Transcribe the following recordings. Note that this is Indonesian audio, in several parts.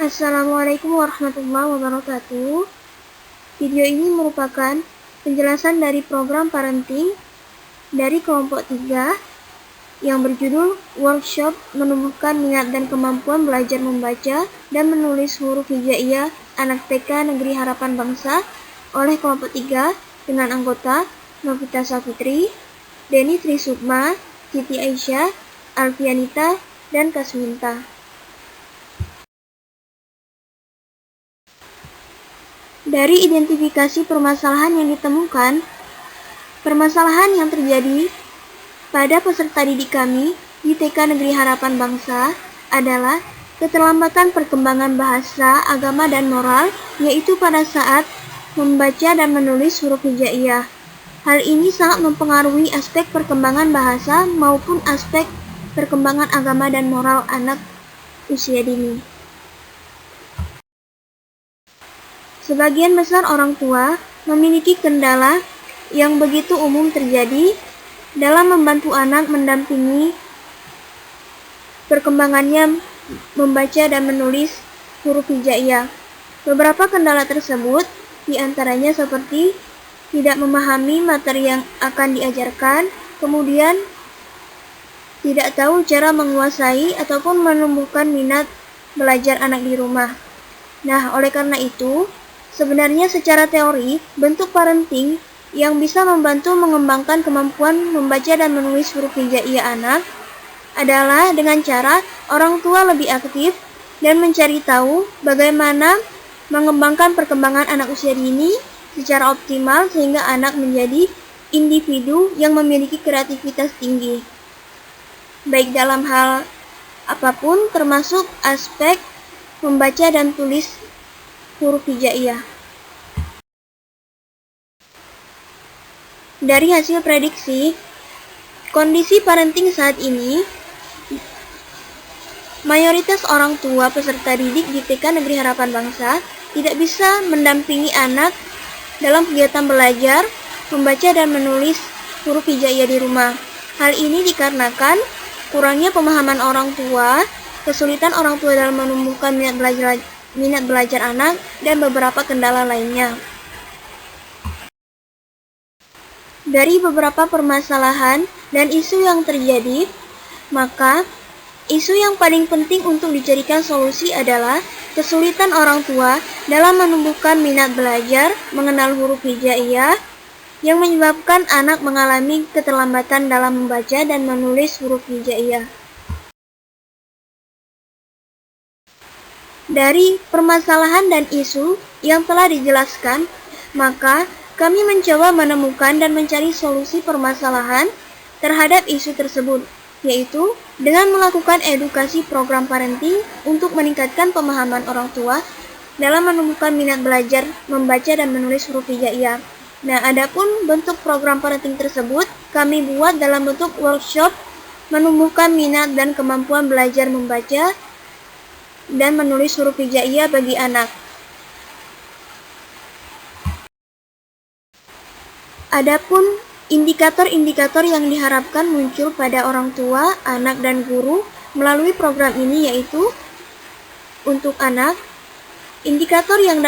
Assalamualaikum warahmatullahi wabarakatuh. Video ini merupakan penjelasan dari program parenting dari kelompok 3 yang berjudul Workshop Menumbuhkan Minat dan Kemampuan Belajar Membaca dan Menulis Huruf Hijaiyah Anak TK Negeri Harapan Bangsa oleh kelompok 3 dengan anggota Novita Safitri, Deni Trisukma, Siti Aisyah, Alfianita, dan Kasminta. Dari identifikasi permasalahan yang ditemukan, permasalahan yang terjadi pada peserta didik kami di TK Negeri Harapan Bangsa adalah keterlambatan perkembangan bahasa, agama, dan moral, yaitu pada saat membaca dan menulis huruf hijaiyah. Hal ini sangat mempengaruhi aspek perkembangan bahasa maupun aspek perkembangan agama dan moral anak usia dini. Sebagian besar orang tua memiliki kendala yang begitu umum terjadi dalam membantu anak mendampingi perkembangannya membaca dan menulis huruf hijaiyah. Beberapa kendala tersebut diantaranya seperti tidak memahami materi yang akan diajarkan, kemudian tidak tahu cara menguasai ataupun menumbuhkan minat belajar anak di rumah. Nah, oleh karena itu, sebenarnya secara teori, bentuk parenting yang bisa membantu mengembangkan kemampuan membaca dan menulis huruf hijaiyah anak adalah dengan cara orang tua lebih aktif dan mencari tahu bagaimana mengembangkan perkembangan anak usia dini secara optimal sehingga anak menjadi individu yang memiliki kreativitas tinggi, baik dalam hal apapun termasuk aspek membaca dan tulis huruf hijaiyah. Dari hasil prediksi kondisi parenting saat ini, mayoritas orang tua peserta didik di TK Negeri Harapan Bangsa tidak bisa mendampingi anak dalam kegiatan belajar, membaca dan menulis huruf hijaiyah di rumah. Hal ini dikarenakan kurangnya pemahaman orang tua, kesulitan orang tua dalam menumbuhkan minat belajar anak, dan beberapa kendala lainnya. Dari beberapa permasalahan dan isu yang terjadi, maka isu yang paling penting untuk dicarikan solusi adalah kesulitan orang tua dalam menumbuhkan minat belajar mengenal huruf hijaiyah yang menyebabkan anak mengalami keterlambatan dalam membaca dan menulis huruf hijaiyah. Dari permasalahan dan isu yang telah dijelaskan, maka kami mencoba menemukan dan mencari solusi permasalahan terhadap isu tersebut, yaitu dengan melakukan edukasi program parenting untuk meningkatkan pemahaman orang tua dalam menumbuhkan minat belajar, membaca dan menulis huruf hijaiyah. Nah, adapun bentuk program parenting tersebut kami buat dalam bentuk workshop menumbuhkan minat dan kemampuan belajar membaca dan menulis huruf hijaiyah bagi anak. Adapun indikator-indikator yang diharapkan muncul pada orang tua, anak, dan guru melalui program ini yaitu untuk anak, indikator yang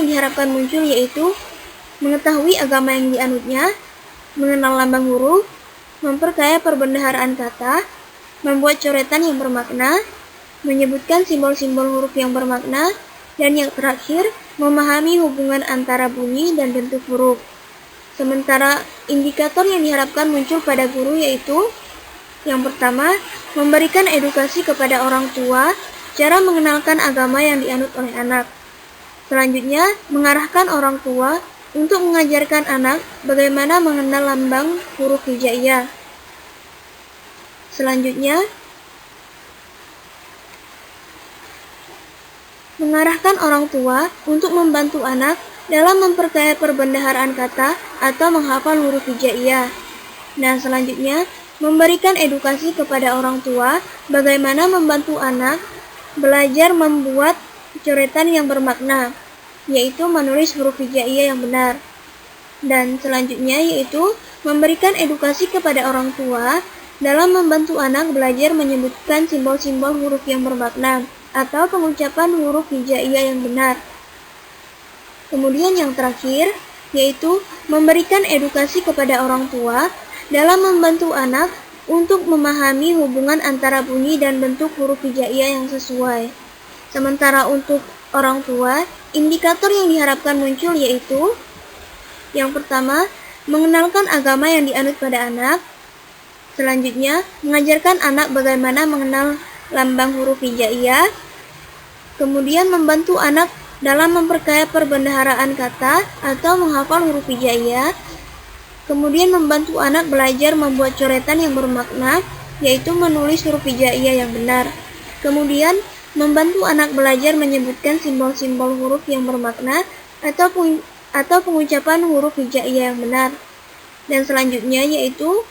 diharapkan muncul yaitu mengetahui agama yang dianutnya, mengenal lambang huruf, memperkaya perbendaharaan kata, membuat coretan yang bermakna, menyebutkan simbol-simbol huruf yang bermakna, dan yang terakhir, memahami hubungan antara bunyi dan bentuk huruf. Sementara indikator yang diharapkan muncul pada guru yaitu yang pertama, memberikan edukasi kepada orang tua cara mengenalkan agama yang dianut oleh anak. Selanjutnya, mengarahkan orang tua untuk mengajarkan anak bagaimana mengenal lambang huruf hijaiyah. Selanjutnya, mengarahkan orang tua untuk membantu anak dalam memperkaya perbendaharaan kata atau menghafal huruf hijaiyah. Nah, selanjutnya, memberikan edukasi kepada orang tua bagaimana membantu anak belajar membuat coretan yang bermakna, yaitu menulis huruf hijaiyah yang benar. Dan selanjutnya yaitu memberikan edukasi kepada orang tua dalam membantu anak belajar menyebutkan simbol-simbol huruf yang bermakna, atau pengucapan huruf hijaiyah yang benar. Kemudian yang terakhir, yaitu memberikan edukasi kepada orang tua dalam membantu anak untuk memahami hubungan antara bunyi dan bentuk huruf hijaiyah yang sesuai. Sementara untuk orang tua, indikator yang diharapkan muncul yaitu yang pertama, mengenalkan agama yang dianut pada anak. Selanjutnya, mengajarkan anak bagaimana mengenal lambang huruf hijaiyah. Kemudian membantu anak dalam memperkaya perbendaharaan kata atau menghafal huruf hijaiyah. Kemudian membantu anak belajar membuat coretan yang bermakna, yaitu menulis huruf hijaiyah yang benar. Kemudian membantu anak belajar menyebutkan simbol-simbol huruf yang bermakna atau pengucapan huruf hijaiyah yang benar. Dan selanjutnya yaitu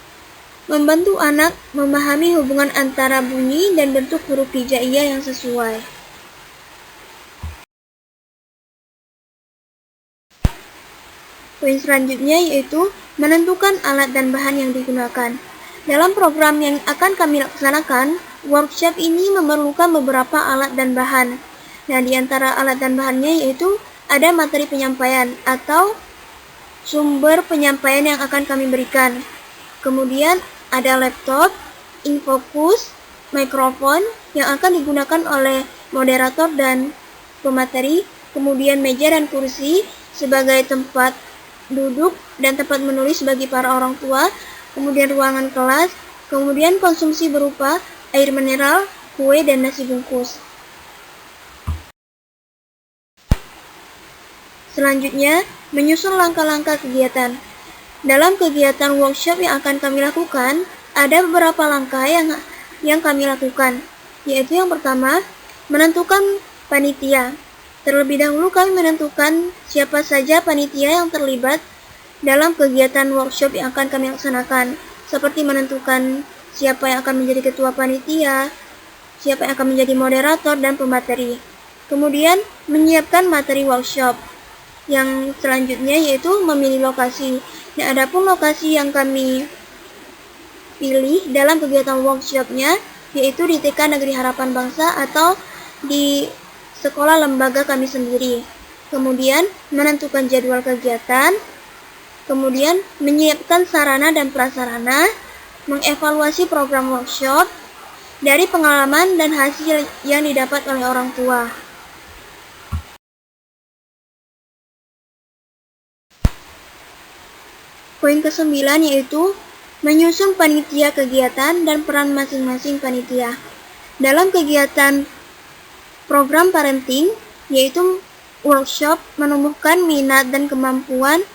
membantu anak memahami hubungan antara bunyi dan bentuk huruf hijaiyah yang sesuai. Poin selanjutnya yaitu menentukan alat dan bahan yang digunakan. Dalam program yang akan kami laksanakan, workshop ini memerlukan beberapa alat dan bahan. Nah, di antara alat dan bahannya yaitu ada materi penyampaian atau sumber penyampaian yang akan kami berikan. Kemudian ada laptop, infocus, mikrofon yang akan digunakan oleh moderator dan pemateri, kemudian meja dan kursi sebagai tempat duduk dan tempat menulis bagi para orang tua, kemudian ruangan kelas, kemudian konsumsi berupa air mineral, kue, dan nasi bungkus. Selanjutnya, menyusun langkah-langkah kegiatan. Dalam kegiatan workshop yang akan kami lakukan, ada beberapa langkah yang kami lakukan, yaitu yang pertama, menentukan panitia. Terlebih dahulu kami menentukan siapa saja panitia yang terlibat dalam kegiatan workshop yang akan kami laksanakan, seperti menentukan siapa yang akan menjadi ketua panitia, siapa yang akan menjadi moderator dan pemateri. Kemudian menyiapkan materi workshop. Yang selanjutnya yaitu memilih lokasi. Nah, adapun lokasi yang kami pilih dalam kegiatan workshopnya yaitu di TK Negeri Harapan Bangsa atau di sekolah lembaga kami sendiri. Kemudian menentukan jadwal kegiatan, kemudian menyiapkan sarana dan prasarana, mengevaluasi program workshop dari pengalaman dan hasil yang didapat oleh orang tua. Poin ke-9 yaitu menyusun panitia kegiatan dan peran masing-masing panitia. Dalam kegiatan program parenting, yaitu workshop menumbuhkan minat dan kemampuan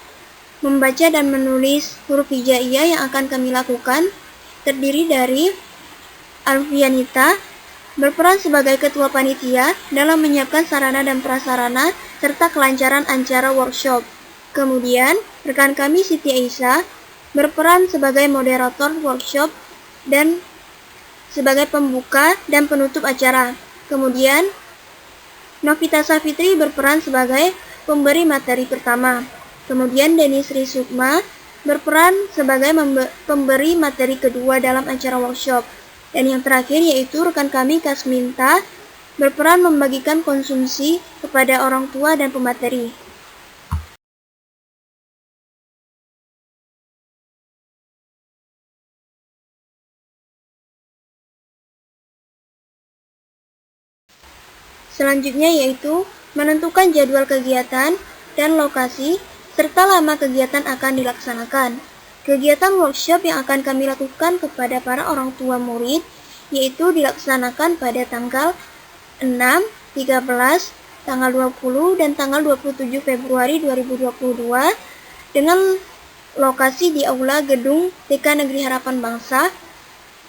membaca dan menulis huruf hijaiyah yang akan kami lakukan, terdiri dari Alfianita berperan sebagai ketua panitia dalam menyiapkan sarana dan prasarana serta kelancaran acara workshop. Kemudian, rekan kami Siti Aisyah berperan sebagai moderator workshop dan sebagai pembuka dan penutup acara. Kemudian, Novita Safitri berperan sebagai pemberi materi pertama. Kemudian Deni Sri Sukma berperan sebagai pemberi materi kedua dalam acara workshop. Dan yang terakhir yaitu rekan kami Kasminta berperan membagikan konsumsi kepada orang tua dan pemateri. Selanjutnya yaitu menentukan jadwal kegiatan dan lokasi serta lama kegiatan akan dilaksanakan. Kegiatan workshop yang akan kami lakukan kepada para orang tua murid yaitu dilaksanakan pada tanggal 6, 13, tanggal 20, dan tanggal 27 Februari 2022 dengan lokasi di Aula Gedung TK Negeri Harapan Bangsa,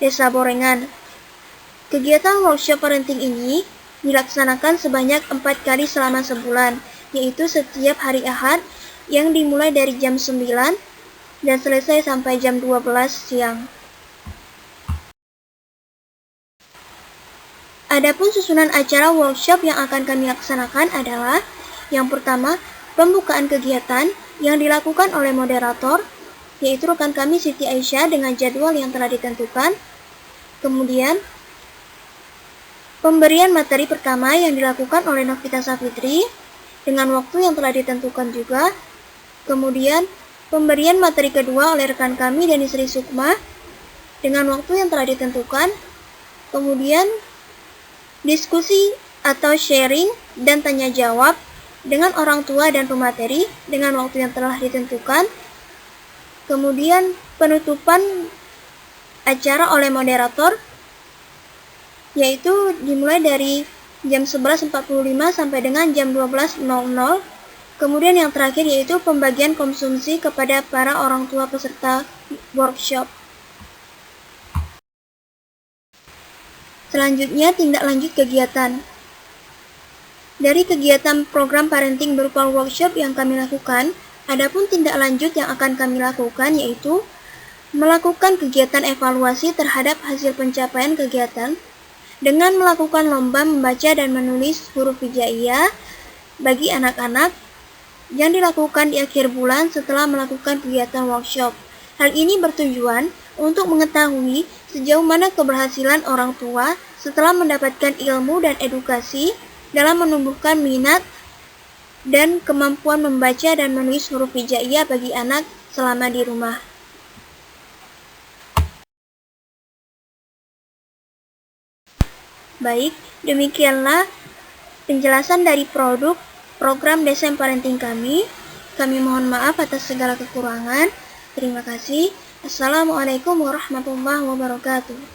Desa Borengan. Kegiatan workshop parenting ini dilaksanakan sebanyak 4 kali selama sebulan, yaitu setiap hari Ahad yang dimulai dari jam 9 dan selesai sampai jam 12 siang. Adapun susunan acara workshop yang akan kami laksanakan adalah yang pertama, pembukaan kegiatan yang dilakukan oleh moderator, yaitu rekan kami Siti Aisyah dengan jadwal yang telah ditentukan. Kemudian, pemberian materi pertama yang dilakukan oleh Novita Safitri dengan waktu yang telah ditentukan juga. Kemudian pemberian materi kedua oleh rekan kami Deni Sri Sukma dengan waktu yang telah ditentukan. Kemudian diskusi atau sharing dan tanya jawab dengan orang tua dan pemateri dengan waktu yang telah ditentukan. Kemudian penutupan acara oleh moderator, yaitu dimulai dari jam 11.45 sampai dengan jam 12.00. Kemudian yang terakhir yaitu pembagian konsumsi kepada para orang tua peserta workshop. Selanjutnya, tindak lanjut kegiatan. Dari kegiatan program parenting berupa workshop yang kami lakukan, adapun tindak lanjut yang akan kami lakukan yaitu melakukan kegiatan evaluasi terhadap hasil pencapaian kegiatan dengan melakukan lomba membaca dan menulis huruf hijaiyah bagi anak-anak yang dilakukan di akhir bulan setelah melakukan kegiatan workshop. Hal ini bertujuan untuk mengetahui sejauh mana keberhasilan orang tua setelah mendapatkan ilmu dan edukasi dalam menumbuhkan minat dan kemampuan membaca dan menulis huruf hijaiyah bagi anak selama di rumah. Baik, demikianlah penjelasan dari program DSM Parenting kami. Kami mohon maaf atas segala kekurangan. Terima kasih. Assalamualaikum warahmatullahi wabarakatuh.